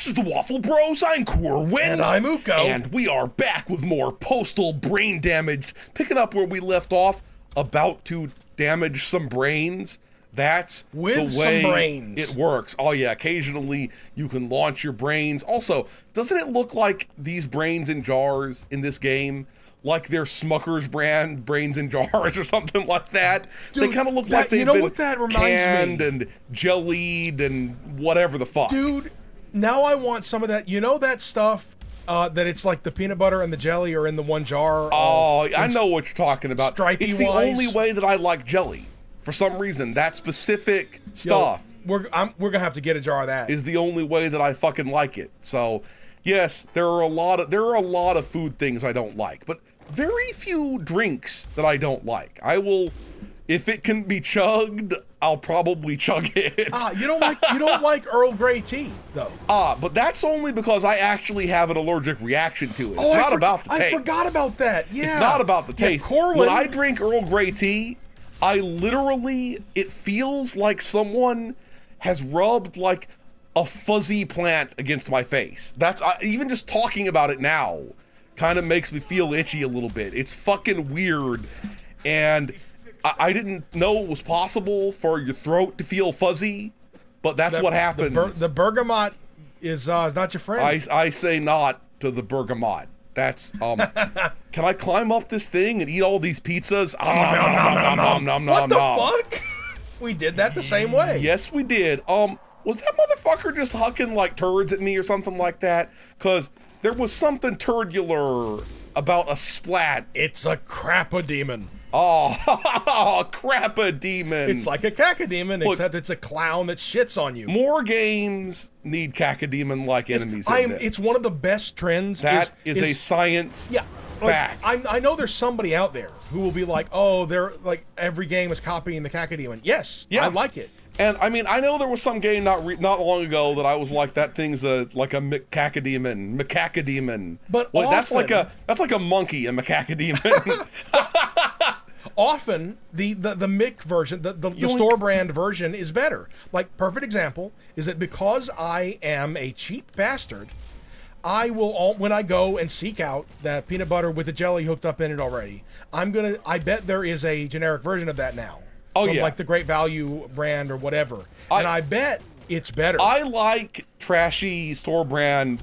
This is the Waffle Bros. I'm Corwin. And I'm Uko. And we are back with more Postal Brain Damage. Picking up where we left off, about to damage some brains. That's with the way some brains. It works. Oh yeah, occasionally you can launch your brains. Also, doesn't it look like these brains in jars in this game, like they're Smucker's brand brains in jars or something like that? Dude, they kind of look like they've what that reminds canned me? and jellied and whatever the fuck. Dude, now I want some of that. You know that stuff that it's like the peanut butter and the jelly are in the one jar? Oh, I know what you're talking about. Stripey It's the wise. only way that I like jelly. For some reason, that specific stuff we're gonna have to get a jar of that. is the only way that I fucking like it. So, yes, there are a lot of food things I don't like, but very few drinks that I don't like. I will, if it can be chugged, I'll probably chug it. You don't like Earl Grey tea though. But that's only because I actually have an allergic reaction to it. It's not about the taste. I forgot about that. Yeah, It's not about the taste. Corwin, When I drink Earl Grey tea, I literally, it feels like someone has rubbed like a fuzzy plant against my face. Even just talking about it now kind of makes me feel itchy a little bit. It's fucking weird. And I didn't know it was possible for your throat to feel fuzzy, but that's what happens. The bergamot is not your friend. I say not to the bergamot. That's can I climb up this thing and eat all these pizzas? What the fuck? We did that the same way. Yes, we did. Was that motherfucker just hucking like turds at me or something like that? Cause there was something turdular about a splat. It's a Cacodemon. Oh, Cacodemon. It's like a Cacodemon, except it's a clown that shits on you. More games need Cacodemon-like enemies. It's one of the best trends. That is a science fact. I know there's somebody out there who will be like, oh, they're like every game is copying the Cacodemon. Yes, I like it. And I mean, I know there was some game not long ago that I was like, that thing's like a Cacodemon. But that's like a monkey, a Cacodemon. Often the Mick version, the store brand version is better. Like, perfect example is that because I am a cheap bastard, I will when I go and seek out that peanut butter with the jelly hooked up in it already, I bet there is a generic version of that now. Oh yeah, like the Great Value brand or whatever, and I bet it's better. I like trashy store brand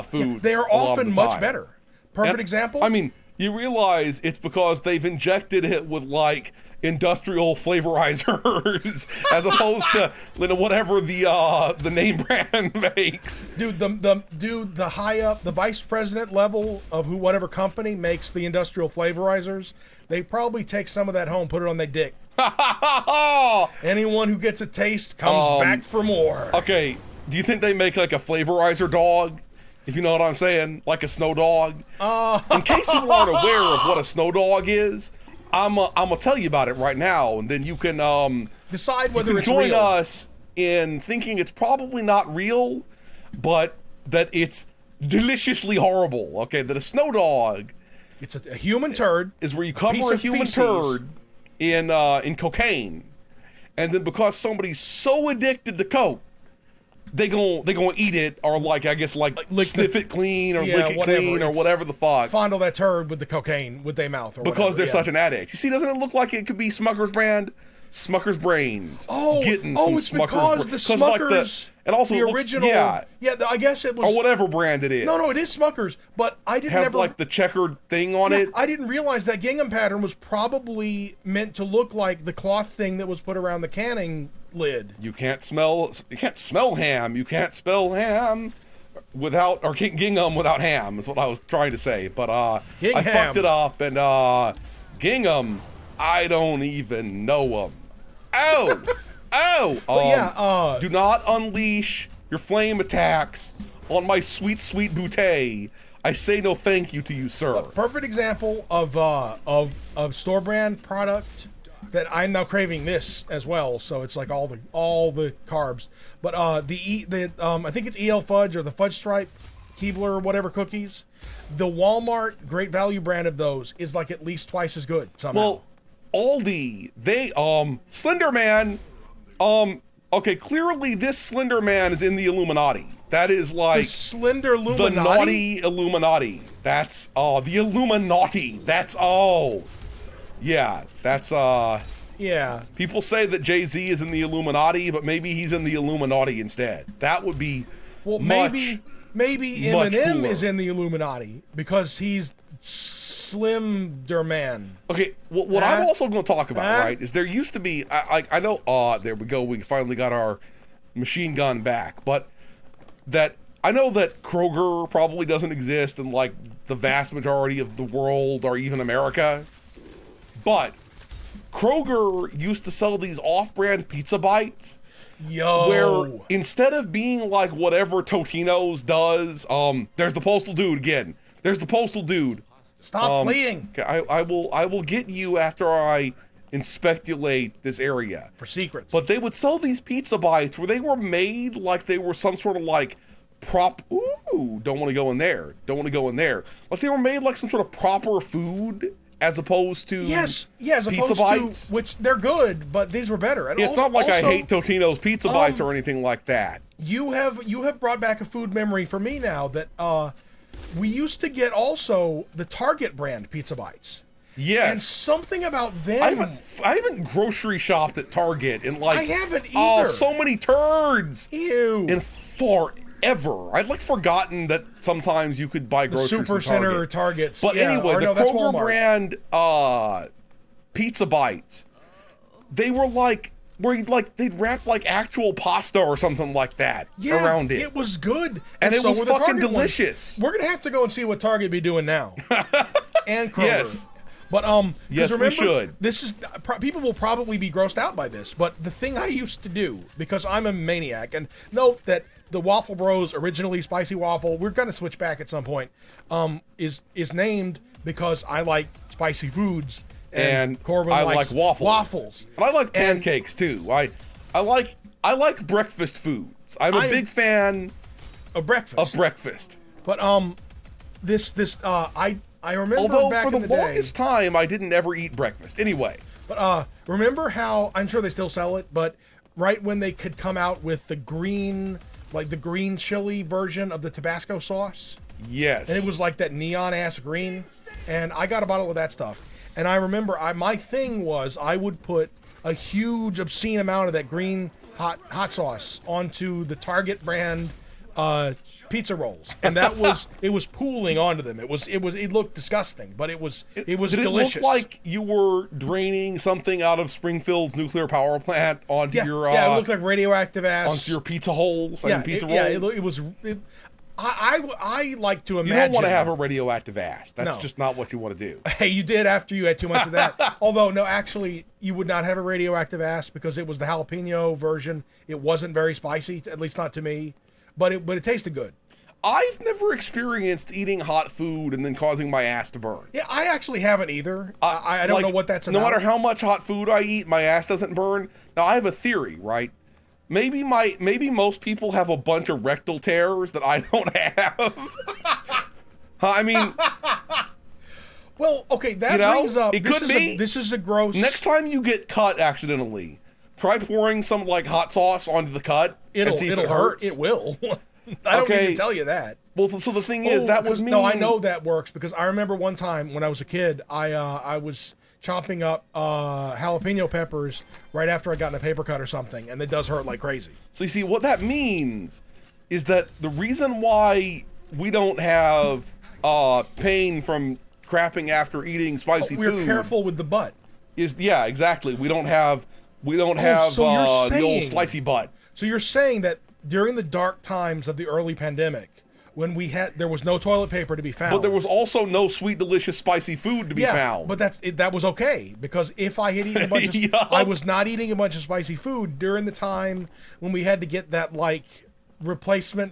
foods. They are often much better. Perfect example. I mean, you realize it's because they've injected it with like industrial flavorizers as opposed to whatever the name brand makes. Dude, the high up, the vice president level of whatever company makes the industrial flavorizers, they probably take some of that home, put it on their dick. Anyone who gets a taste comes back for more. Okay, do you think they make like a flavorizer dog? If you know what I'm saying, like a snow dog. In case people aren't aware of what a snow dog is, I'm gonna tell you about it right now, and then you can decide whether it's join real. us in thinking it's probably not real, but that it's deliciously horrible. Okay, that a snow dog, it's a human turd, is where you cover a human turd in cocaine, and then because somebody's so addicted to coke, they gonna eat it, or like sniff it clean or lick it clean or whatever the fuck. Fondle that turd with the cocaine with their mouth, or because they're such an addict. You see, doesn't it look like it could be Smucker's brand? Smucker's brains. It's because the Smucker's, and also the original. I guess it was, or whatever brand it is. No, it is Smucker's, but I didn't has like the checkered thing on it. I didn't realize that gingham pattern was probably meant to look like the cloth thing that was put around the canning lid. You can't smell ham. You can't spell ham without, or gingham without ham is what I was trying to say. But I fucked it up, and gingham, I don't even know them. Do not unleash your flame attacks on my sweet, sweet bouteille. I say no thank you to you, sir. A perfect example of store brand product that I'm now craving this as well. So it's like all the carbs. But I think it's EL Fudge or the Fudge Stripe, Keebler or whatever cookies. The Walmart Great Value brand of those is like at least twice as good somehow. Well, Aldi, they Slender Man, okay, clearly this Slender Man is in the Illuminati. That is The like slender the Illuminati. naughty Illuminati. That's the Illuminati. That's yeah. That's Yeah. People say that Jay-Z is in the Illuminati, but maybe he's in the Illuminati instead. That would be Well, much maybe much Eminem cooler. is in the Illuminati because he's Slimder Man. Okay, what I'm also going to talk about, right, is there used to be, I know, there we go, we finally got our machine gun back, but that, I know that Kroger probably doesn't exist in, like, the vast majority of the world or even America, but Kroger used to sell these off-brand pizza bites Yo. where instead of being like whatever Totino's does, there's the postal dude again. There's the postal dude. Stop fleeing. Okay, I will get you after I inspectulate this area. For secrets. But they would sell these pizza bites where they were made like they were some sort of like prop. Ooh, don't want to go in there. Don't want to go in there. Like they were made like some sort of proper food as opposed to yes, as pizza opposed bites. to, which they're good, but these were better. And It's not like I also, hate Totino's pizza bites or anything like that. You have brought back a food memory for me now that we used to get also the Target brand pizza bites. Yes. And something about them. I haven't grocery shopped at Target in like I haven't oh either. so many turds Ew. in forever. I'd like forgotten that sometimes you could buy the groceries Super from Center Target. Targets. But yeah, anyway, or the no, that's Kroger Walmart. brand pizza bites, they were like where you'd like they'd wrap like actual pasta or something like that around it. It was good. And it so was were the fucking Target ones. delicious. We're gonna have to go and see what Target be doing now. And Kroger. Yes. But 'cause Yes, we remember, should. This is people will probably be grossed out by this, but the thing I used to do, because I'm a maniac, and note that the Waffle Bros originally spicy waffle, we're gonna switch back at some point, is named because I like spicy foods, and Corbin I likes like waffles. And I like pancakes too. I like breakfast foods. I'm a big fan of breakfast. of breakfast. But I remember Although back for the in the day, longest time I didn't ever eat breakfast. Anyway, but remember how I'm sure they still sell it, but right when they could come out with the green, like the green chili version of the Tabasco sauce, yes. and it was like that neon ass green, and I got a bottle of that stuff, and I remember my thing was I would put a huge obscene amount of that green hot sauce onto the Target brand pizza rolls, and that was it was pooling onto them. It looked disgusting, but it was Did delicious. it look like you were draining something out of Springfield's nuclear power plant onto your it looked like radioactive ass onto your pizza holes and pizza rolls? Yeah, it was. I like to imagine. You don't want to have a radioactive ass. That's No. just not what you want to do. Hey, you did after you had too much of that. Although, no, actually, you would not have a radioactive ass because it was the jalapeno version. It wasn't very spicy, at least not to me, but it tasted good. I've never experienced eating hot food and then causing my ass to burn. Yeah, I actually haven't either. I don't know what that's about. No matter how much hot food I eat, my ass doesn't burn. Now, I have a theory, right? Maybe most people have a bunch of rectal tears that I don't have. I mean, Well, okay, that You know, brings up. it this could is be. this is a gross. next time you get cut accidentally, try pouring some like hot sauce onto the cut and see if it hurt. hurts. It will. I don't need Okay. to tell you that. Well, so the thing is, that would 'cause- mean No, I know that works because I remember one time when I was a kid, I was chopping up jalapeno peppers right after I got in a paper cut or something, and it does hurt like crazy. So you see, what that means is that the reason why we don't have pain from crapping after eating spicy We're food careful with the butt. is exactly. We don't have so you're the old saying- slicey butt. So you're saying that during the dark times of the early pandemic, when there was no toilet paper to be found, But there was also no sweet, delicious, spicy food to be found. But that was okay because if I had eaten a bunch of, Yup. I was not eating a bunch of spicy food during the time when we had to get that like replacement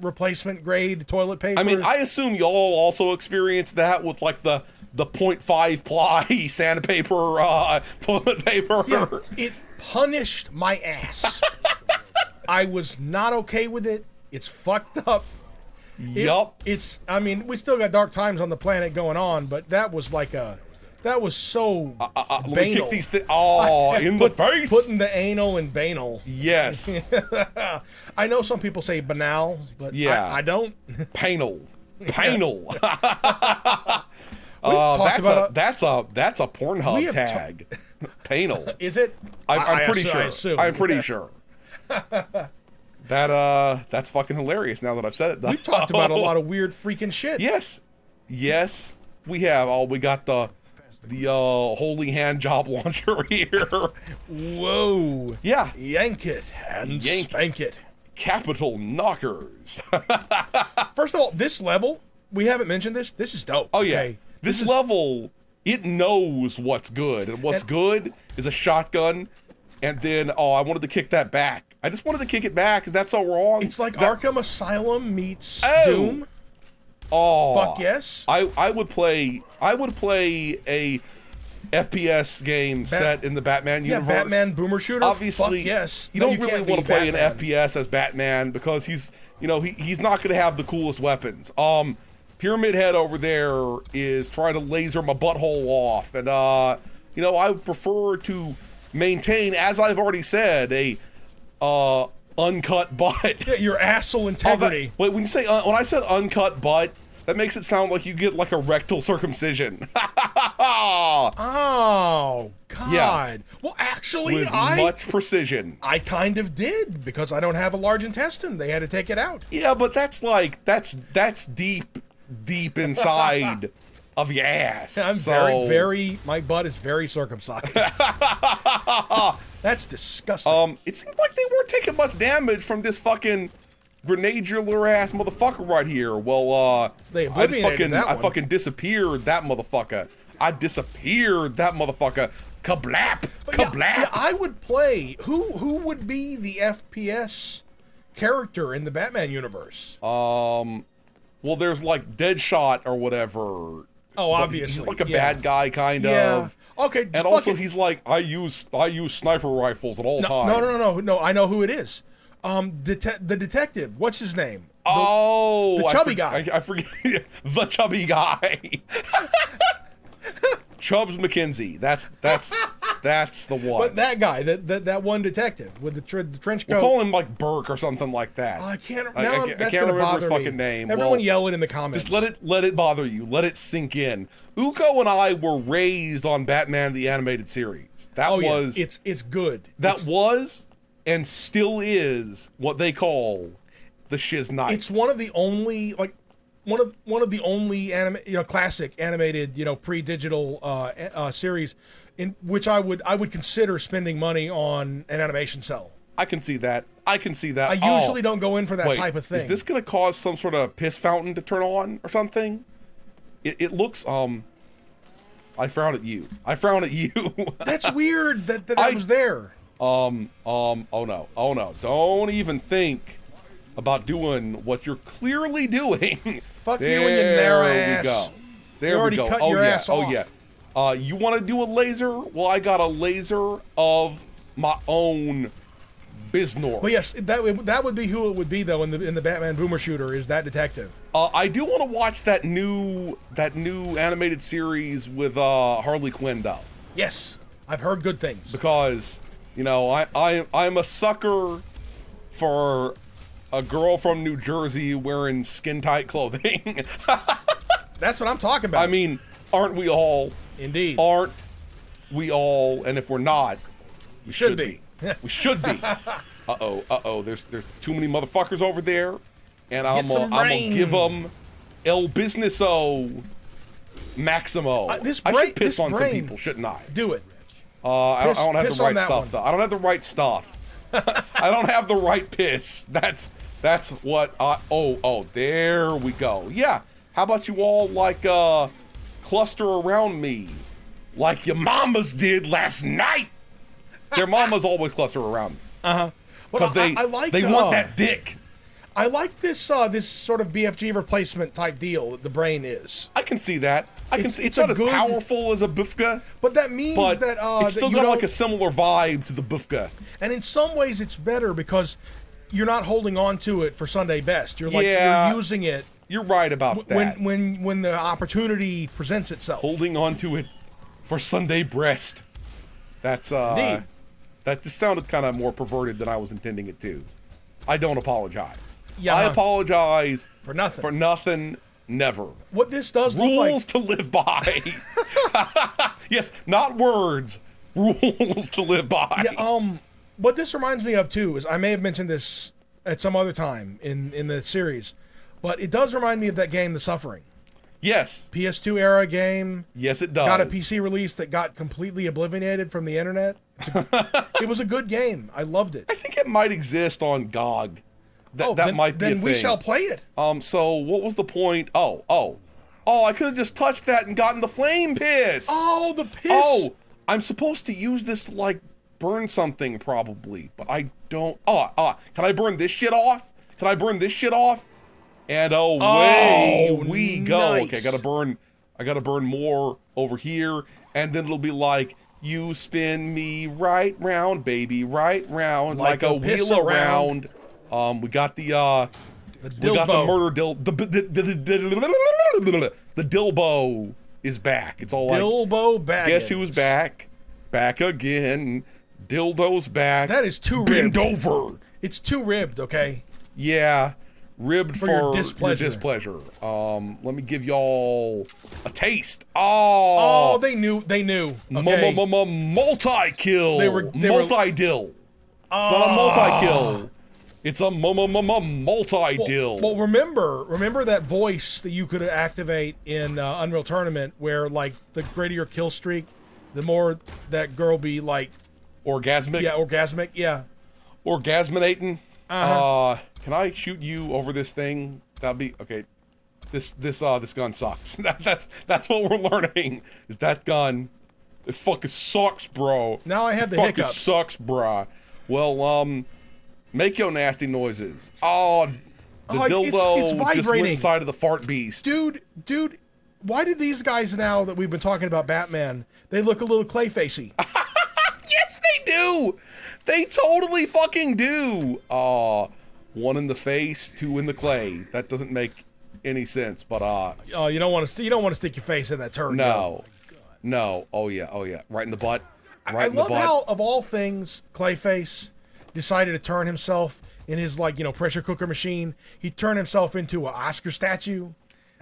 grade toilet paper. I mean, I assume y'all also experienced that with like the 0.5 ply sandpaper toilet paper. Yeah, it punished my ass. I was not okay with it. It's fucked up. Yup. I mean, we still got dark times on the planet going on, but that was like That was so Let me banal. kick these things. Oh, in the face. Putting the anal in banal. Yes. I know some people say banal, but Yeah. I don't. Panal. Panal. That's a Pornhub tag. Panal. Is it? I'm pretty sure. I assume. I'm pretty sure. That's fucking hilarious now that I've said it. We've talked about a lot of weird freaking shit. Yes. Yes, we have. Oh, we got the holy hand job launcher here. Whoa. Yeah. Yank it and spank it. Capital knockers. First of all, this level, we haven't mentioned this. This is dope. Oh, yeah. Okay? This level, it knows what's good. And what's good is a shotgun. And then, I wanted to kick that back. I just wanted to kick it back. Is that so wrong? It's like Arkham Asylum meets Oh. Doom. Oh. Fuck yes. I would play a FPS game set in the Batman universe. Yeah, Batman boomer shooter. Obviously, fuck yes. You don't really want to play an FPS as Batman because he's not going to have the coolest weapons. Pyramid Head over there is trying to laser my butthole off, and I would prefer to maintain, as I've already said, a uncut butt. Yeah, your asshole integrity. Wait, when you say when I said uncut butt, that makes it sound like you get like a rectal circumcision. Oh God. Yeah. Well, actually, with much precision. I kind of did because I don't have a large intestine. They had to take it out. Yeah, but that's deep inside of your ass. I'm very. My butt is very circumcised. That's disgusting. It seems like they weren't taking much damage from this fucking grenadier ass motherfucker right here. Well, they I fucking disappeared that motherfucker. I disappeared that motherfucker. Kablap! Kablap! Yeah, I would play. Who would be the FPS character in the Batman universe? Well, there's like Deadshot or whatever. Oh, obviously. He's like a bad guy, kind of. Okay. And also, he's like, I use sniper rifles at all times. No. I know who it is. The detective. What's his name? The chubby guy. I forget. The chubby guy. Chubbs McKenzie. That's the one. But that guy, that one detective with the trench coat. We'll call him like Burke or something like that. I can't. I can't remember his fucking name. Everyone yell it in the comments. Just let it bother you. Let it sink in. Uko and I were raised on Batman the Animated Series. It's good. Was and still is what they call the Shiz Knight. It's one of the only one of the only classic animated pre-digital series in which I would consider spending money on an animation cell. I can see that. I usually don't go in for that type of thing. Is this going to cause some sort of piss fountain to turn on or something? It looks I frown at you. That's weird that was there. Oh no. Don't even think about doing what you're clearly doing. Fuck you and your narrow ass. There we go. Cut your ass off. Oh yeah. You want to do a laser? Well, I got a laser of my own Biznor. But yes, that would be who it would be though in the Batman Boomer Shooter is that detective. I do want to watch that new animated series with Harley Quinn though. Yes, I've heard good things. Because I'm a sucker for a girl from New Jersey wearing skin tight clothing. That's what I'm talking about. I mean, aren't we all? Indeed. Aren't we all? And if we're not, we should be. We should be. Uh-oh. There's too many motherfuckers over there. And I'm gonna give them El Businesso Maximo. I should piss on some people, shouldn't I? Do it. I don't have the right stuff, though. I don't have the right stuff. I don't have the right piss. That's what there we go. Yeah. How about you all cluster around me like your mamas did last night? Their mamas always cluster around me. Uh-huh. Because they want that dick. I like this sort of BFG replacement type deal that the brain is. I can see that. It's not as powerful as a Bufka. But that means that it's still got like a similar vibe to the Bufka. And in some ways it's better because you're not holding on to it for Sunday best. You're you're using it. You're right about that. When the opportunity presents itself. Holding on to it for Sunday breast. That's Indeed. that just sounded kind of more perverted than I was intending it to. I don't apologize. Yeah, I apologize for nothing. For nothing, never. What this does look like... Rules to live by. Yes, not words. Rules to live by. Yeah, what this reminds me of too is I may have mentioned this at some other time in the series, but it does remind me of that game, The Suffering. Yes. PS2 era game. Yes, it does. Got a PC release that got completely obliterated from the internet. It was a good game. I loved it. I think it might exist on GOG. That might be a thing. Then we shall play it. So what was the point? Oh, I could have just touched that and gotten the flame piss. Oh, the piss. Oh, I'm supposed to use this to, like, burn something probably, but I don't. Can I burn this shit off? Can I burn this shit off? And away we go. Nice. Okay, I gotta burn more over here, and then it'll be like, you spin me right round, baby, right round, like a wheel around. We got the murder the Dilbo is back. It's all like Dilbo Baggins. Guess who's back? Back again. Dildo's back. That is too Bend ribbed. over. It's too ribbed, okay? Yeah. Ribbed for your displeasure. Let me give y'all a taste. Oh, they knew. Okay. Multi-kill. They were multi-dill. It's not a multi-kill. It's a multi-dill. Well, remember that voice that you could activate in Unreal Tournament, where like the greater your kill streak, the more that girl be like orgasmic. Yeah, orgasmic. Yeah, orgasminating. Can I shoot you over this thing? That'd be okay. This gun sucks. That's what we're learning. Is that gun? It fucking sucks, bro. Now I have the fucking hiccups. Sucks, brah. Well, make your nasty noises. The dildo it's vibrating. just went inside of the fart beast. Dude, why do these guys now that we've been talking about Batman, they look a little Clayfacey? Yes, they do. They totally fucking do. One in the face, two in the clay. That doesn't make any sense, but you don't want to stick your face in that turd. No. Oh yeah. Right in the butt. I love how, of all things, Clayface decided to turn himself in his pressure cooker machine. He turned himself into an Oscar statue.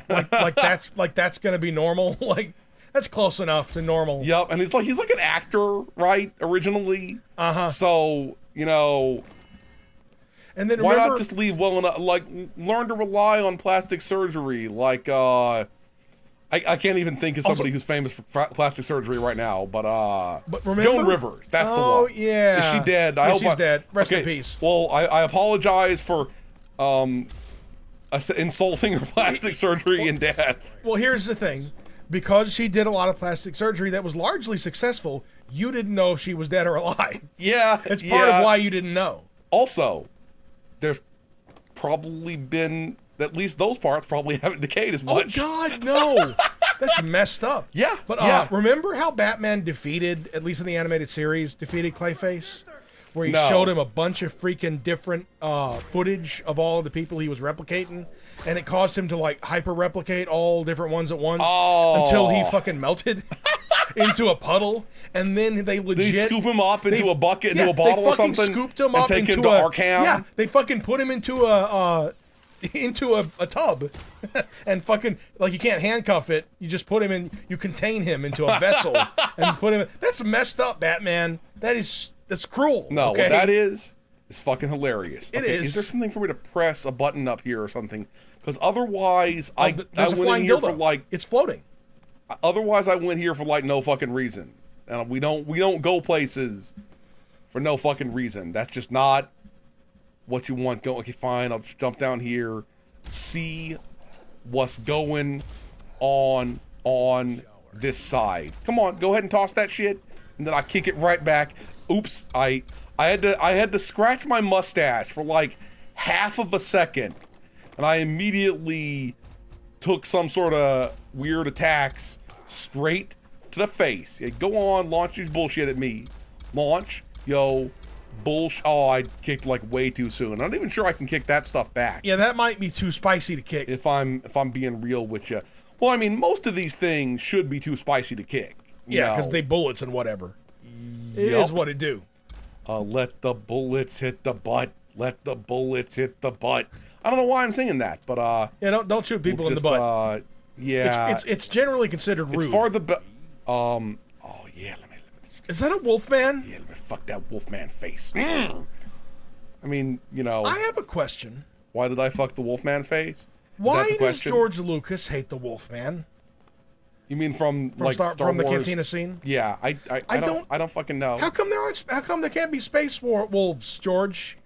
Like that's gonna be normal. Like that's close enough to normal. Yep, and he's like an actor, right? Originally. So and then why not just leave well enough? Like, learn to rely on plastic surgery. Like, I can't even think of somebody who's famous for plastic surgery right now. But remember Joan Rivers, that's the one. Oh yeah, is she dead? I hope she's dead. Rest in peace. Well, I apologize for insulting her plastic surgery and death. Well, here's the thing. Because she did a lot of plastic surgery that was largely successful, you didn't know if she was dead or alive. Yeah. It's part of why you didn't know. Also, there's probably been, at least those parts probably haven't decayed as much. Oh, God, no. That's messed up. Yeah. But remember how Batman defeated, at least in the animated series, defeated Clayface? Where he showed him a bunch of freaking different footage of all of the people he was replicating, and it caused him to like hyper replicate all different ones at once until he fucking melted into a puddle, and then they legit scoop him up into a bucket, into a bottle or something, scooped him and up take into him to Arkham. Yeah, they fucking put him into a tub, and fucking like you can't handcuff it. You just put him in. You contain him into a vessel and put him. That's messed up, Batman. That's cruel. No, okay? what that is fucking hilarious. It is. Is there something for me to press a button up here or something? Because otherwise, I went in here for like it's floating. Otherwise, I went here for like no fucking reason, and we don't go places for no fucking reason. That's just not what you want. Go. Okay, fine. I'll just jump down here, see what's going on this side. Come on, go ahead and toss that shit, and then I kick it right back. Oops, I had to scratch my mustache for like half of a second, and I immediately took some sort of weird attacks straight to the face. Yeah, go on, launch your bullshit at me. Launch, bullshit. Oh, I kicked like way too soon. I'm not even sure I can kick that stuff back. Yeah, that might be too spicy to kick. If I'm being real with you. Well, I mean, most of these things should be too spicy to kick. Yeah, because No. they bullets and whatever. It Yup. is what it do. Let the bullets hit the butt. Let the bullets hit the butt. I don't know why I'm singing that, but Yeah, don't shoot people in the just, butt. yeah, It's generally considered rude. it's for the oh yeah, let me Is that a wolf man? yeah, let me fuck that Wolfman face. I mean, you know, I have a question. why did I fuck the Wolfman face? Is Why that the does question? George Lucas hate the wolf man? You mean from From like Star from the Wars? cantina scene? Yeah, I don't fucking know. How come how come there can't be space wolves, George?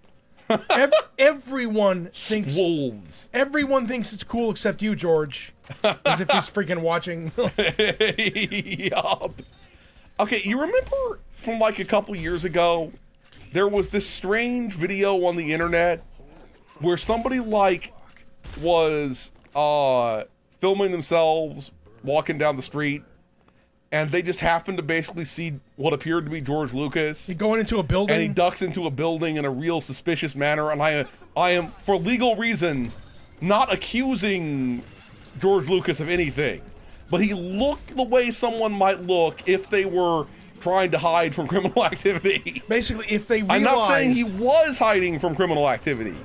Everyone thinks Wolves. everyone thinks it's cool except you, George. As if he's freaking watching. Yup. Okay, you remember from like a couple years ago, there was this strange video on the internet where somebody like was filming themselves walking down the street, and they just happened to basically see what appeared to be George Lucas. Going into a building. And he ducks into a building in a real suspicious manner, and I am, for legal reasons, not accusing George Lucas of anything, but he looked the way someone might look if they were trying to hide from criminal activity. Basically, if they realized... I'm not saying he was hiding from criminal activity,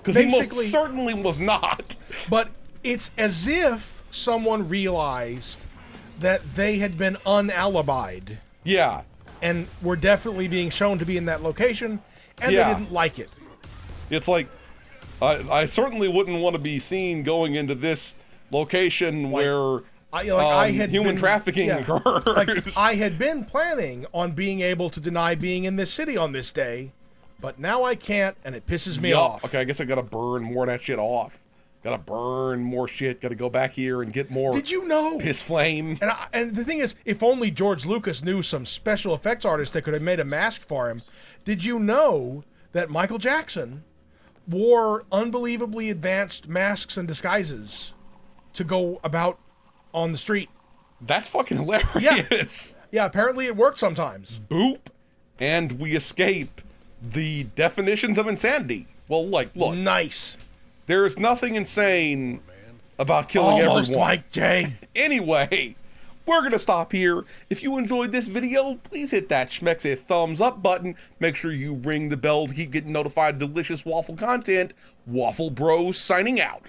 because he most Basically- certainly was not. But it's as if someone realized that they had been unalibied Yeah. and were definitely being shown to be in that location, and Yeah. they didn't like it. It's like, I certainly wouldn't want to be seen going into this location where I had human been- trafficking yeah. occurs. Like, I had been planning on being able to deny being in this city on this day, but now I can't, and it pisses me Yup. off. Okay, I guess I gotta burn more of that shit off. Gotta burn more shit. Gotta go back here and get more Did you know? piss flame. And the thing is, if only George Lucas knew some special effects artists that could have made a mask for him. Did you know that Michael Jackson wore unbelievably advanced masks and disguises to go about on the street? That's fucking hilarious. Yeah, apparently it worked sometimes. Boop. And we escape the definitions of insanity. Well, like, look, Nice. there is nothing insane about killing Almost everyone. Mike J. Anyway, we're going to stop here. If you enjoyed this video, please hit that schmecksy thumbs up button. Make sure you ring the bell to keep getting notified of delicious waffle content. Waffle Bros signing out.